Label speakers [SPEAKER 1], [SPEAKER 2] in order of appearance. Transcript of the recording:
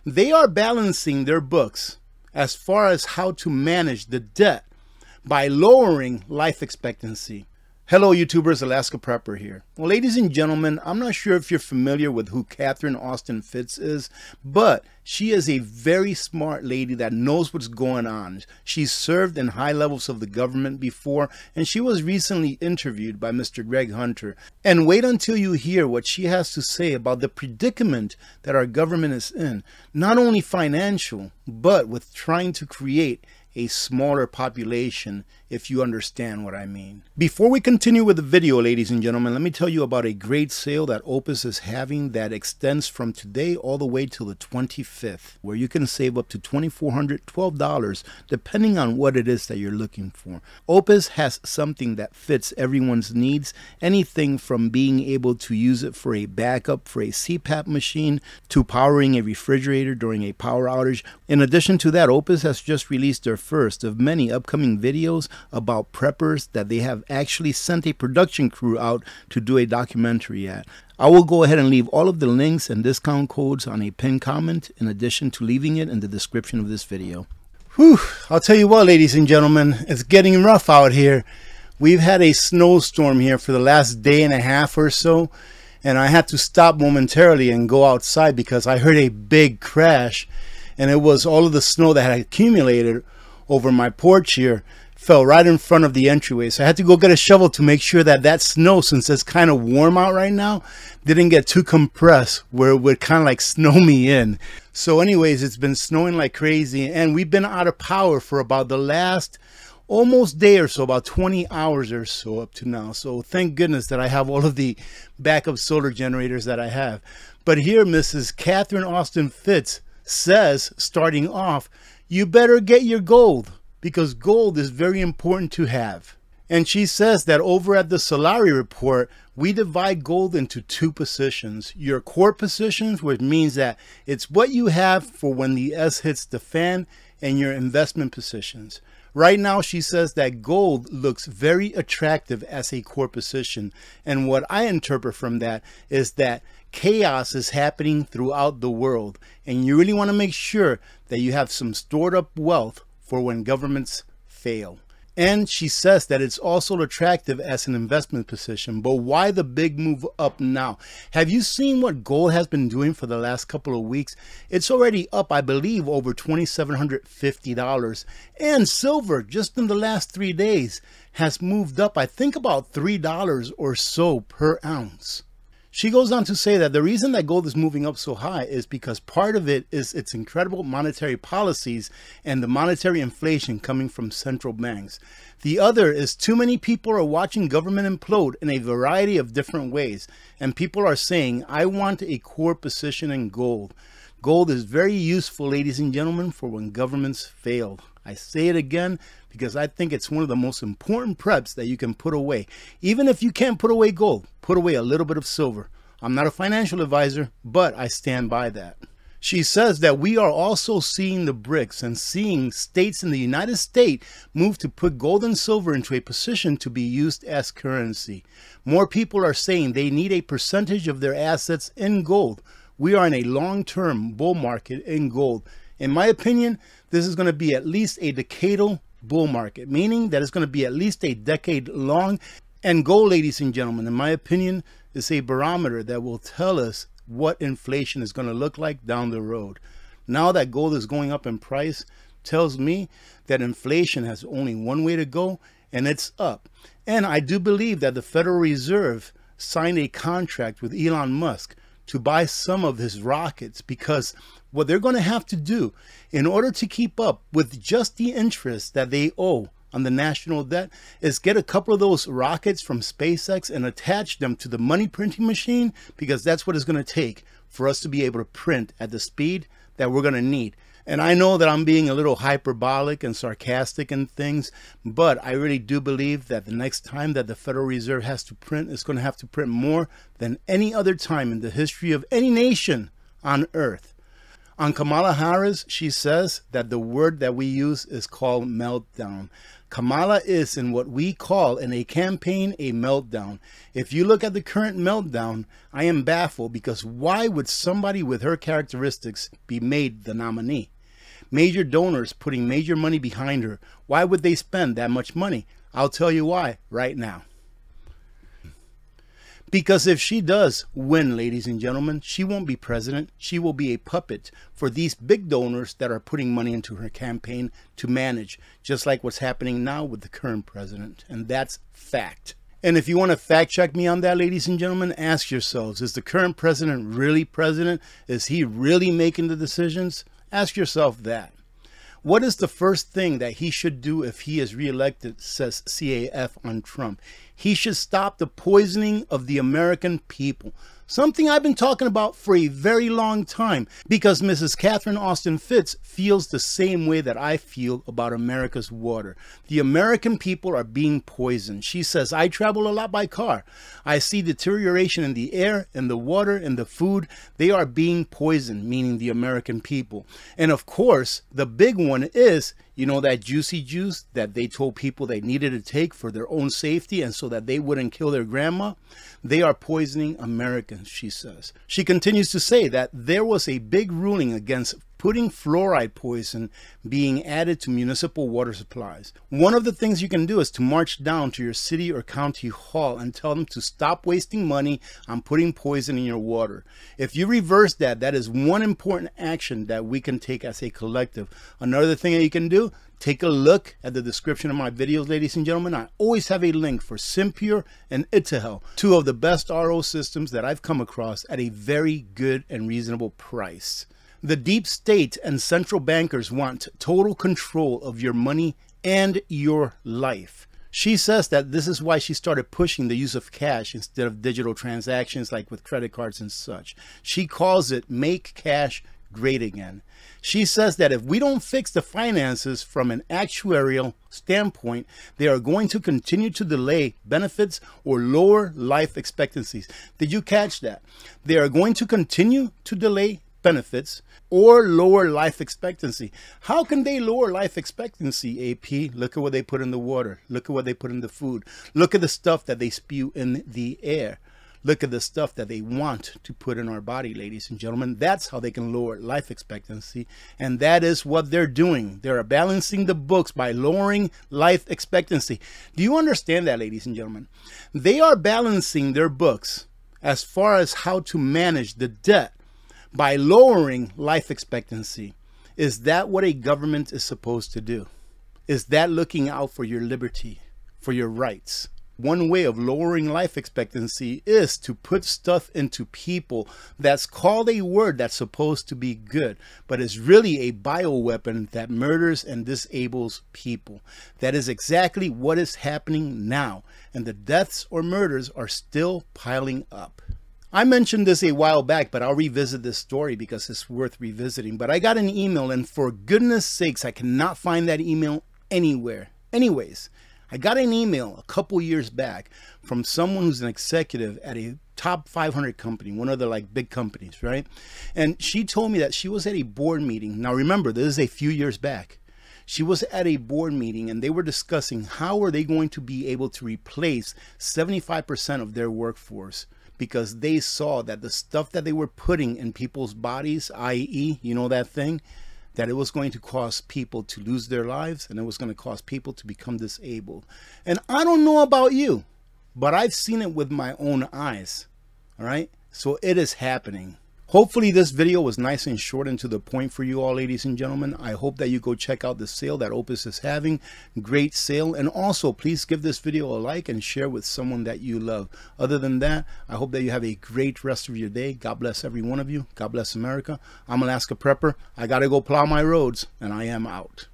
[SPEAKER 1] They are balancing their books as far as how to manage the debt by lowering life expectancy. Hello YouTubers, Alaska Prepper here. Well, ladies and gentlemen, I'm not sure if you're familiar with who Catherine Austin Fitts is, but she is a very smart lady that knows what's going on. She's served in high levels of the government before, and she was recently interviewed by Mr. Greg Hunter. And wait until you hear what she has to say about the predicament that our government is in, not only financial, but with trying to create a smaller population, if you understand what I mean. Before we continue with the video, ladies and gentlemen, let me tell you about a great sale that OUPES is having that extends from today all the way till the 25th, where you can save up to $2,412 depending on what it is that you're looking for. OUPES has something that fits everyone's needs, anything from being able to use it for a backup for a CPAP machine to powering a refrigerator during a power outage. In addition to that, OUPES has just released their first of many upcoming videos about preppers that they have actually sent a production crew out to do a documentary at. I will go ahead and leave all of the links and discount codes on a pinned comment in addition to leaving it in the description of this video. Whew, I'll tell you what, ladies and gentlemen, it's getting rough out here. We've had a snowstorm here for the last day and a half or so, and I had to stop momentarily and go outside because I heard a big crash, and it was all of the snow that had accumulated over my porch here fell right in front of the entryway. So I had to go get a shovel to make sure that that snow, since it's kind of warm out right now, didn't get too compressed where it would kind of like snow me in. So anyways, it's been snowing like crazy, and we've been out of power for about the last almost day or so, about 20 hours or so up to now. So thank goodness that I have all of the backup solar generators that I have. But here Mrs. Catherine Austin Fitts says, starting off, you better get your gold, because gold is very important to have. And she says that over at the Solari report, we divide gold into two positions. Your core positions, which means that it's what you have for when the S hits the fan, and your investment positions. Right now, she says that gold looks very attractive as a core position. And what I interpret from that is that chaos is happening throughout the world, and you really want to make sure that you have some stored up wealth for when governments fail. And she says that it's also attractive as an investment position. But why the big move up now? Have you seen what gold has been doing for the last couple of weeks? It's already up, I believe, over $2,750. And silver, just in the last 3 days, has moved up, I think, about $3 or so per ounce. She goes on to say that the reason that gold is moving up so high is because part of it is its incredible monetary policies and the monetary inflation coming from central banks. The other is too many people are watching government implode in a variety of different ways, and people are saying, I want a core position in gold. Gold is very useful, ladies and gentlemen, for when governments fail. I say it again because I think it's one of the most important preps that you can put away. Even if you can't put away gold, put away a little bit of silver. I'm not a financial advisor, but I stand by that. She says that we are also seeing the BRICS and seeing states in the United States move to put gold and silver into a position to be used as currency. More people are saying they need a percentage of their assets in gold. We are in a long-term bull market in gold. In my opinion, this is going to be at least a decadal bull market, meaning that it's going to be at least a decade long. And gold, ladies and gentlemen, in my opinion, is a barometer that will tell us what inflation is going to look like down the road. Now that gold is going up in price, tells me that inflation has only one way to go, and it's up. And I do believe that the Federal Reserve signed a contract with Elon Musk to buy some of his rockets, because what they're going to have to do in order to keep up with just the interest that they owe on the national debt is get a couple of those rockets from SpaceX and attach them to the money printing machine, because that's what it's going to take for us to be able to print at the speed that we're going to need. And I know that I'm being a little hyperbolic and sarcastic and things, but I really do believe that the next time that the Federal Reserve has to print, it's going to have to print more than any other time in the history of any nation on earth. On Kamala Harris, she says that the word that we use is called meltdown. Kamala is in what we call in a campaign a meltdown. If you look at the current meltdown, I am baffled, because why would somebody with her characteristics be made the nominee? Major donors putting major money behind her. Why would they spend that much money? I'll tell you why right now. Because if she does win, ladies and gentlemen, she won't be president. She will be a puppet for these big donors that are putting money into her campaign to manage, just like what's happening now with the current president. And that's fact. And if you want to fact check me on that, ladies and gentlemen, ask yourselves, is the current president really president? Is he really making the decisions? Ask yourself that. What is the first thing that he should do if he is reelected, says CAF on Trump? He should stop the poisoning of the American people. Something I've been talking about for a very long time, because Mrs. Catherine Austin Fitts feels the same way that I feel about America's water. The American people are being poisoned. She says, I travel a lot by car. I see deterioration in the air, in the water, in the food. They are being poisoned, meaning the American people. And of course, the big one is, you know, that juicy juice that they told people they needed to take for their own safety and so that they wouldn't kill their grandma. They are poisoning Americans, she says. She continues to say that there was a big ruling against putting fluoride poison being added to municipal water supplies. One of the things you can do is to march down to your city or county hall and tell them to stop wasting money on putting poison in your water. If you reverse that, that is one important action that we can take as a collective. Another thing that you can do, take a look at the description of my videos, ladies and gentlemen. I always have a link for SIMPURE and Itahel, two of the best RO systems that I've come across at a very good and reasonable price. The deep state and central bankers want total control of your money and your life. She says that this is why she started pushing the use of cash instead of digital transactions like with credit cards and such. She calls it make cash great again. She says that if we don't fix the finances from an actuarial standpoint, they are going to continue to delay benefits or lower life expectancies. Did you catch that? They are going to continue to delay benefits or lower life expectancy. How can they lower life expectancy, AP? Look at what they put in the water. Look at what they put in the food. Look at the stuff that they spew in the air. Look at the stuff that they want to put in our body, ladies and gentlemen. That's how they can lower life expectancy. And that is what they're doing. They're balancing the books by lowering life expectancy. Do you understand that, ladies and gentlemen? They are balancing their books as far as how to manage the debt by lowering life expectancy. Is that what a government is supposed to do? Is that looking out for your liberty, for your rights? One way of lowering life expectancy is to put stuff into people that's called a word that's supposed to be good, but is really a bioweapon that murders and disables people. That is exactly what is happening now, and the deaths or murders are still piling up. I mentioned this a while back, but I'll revisit this story because it's worth revisiting. But I got an email, and for goodness sakes, I cannot find that email anywhere. Anyways, I got an email a couple years back from someone who's an executive at a top 500 company, one of the like big companies, right? And she told me that she was at a board meeting. Now remember, this is a few years back. She was at a board meeting and they were discussing how are they going to be able to replace 75% of their workforce, because they saw that the stuff that they were putting in people's bodies, i.e., you know that thing, that it was going to cause people to lose their lives and it was going to cause people to become disabled. And I don't know about you, but I've seen it with my own eyes. All right. So it is happening. Hopefully this video was nice and short and to the point for you all, ladies and gentlemen. I hope that you go check out the sale that OUPES is having. Great sale. And also please give this video a like and share with someone that you love. Other than that, I hope that you have a great rest of your day. God bless every one of you. God bless America. I'm Alaska Prepper. I got to go plow my roads, and I am out.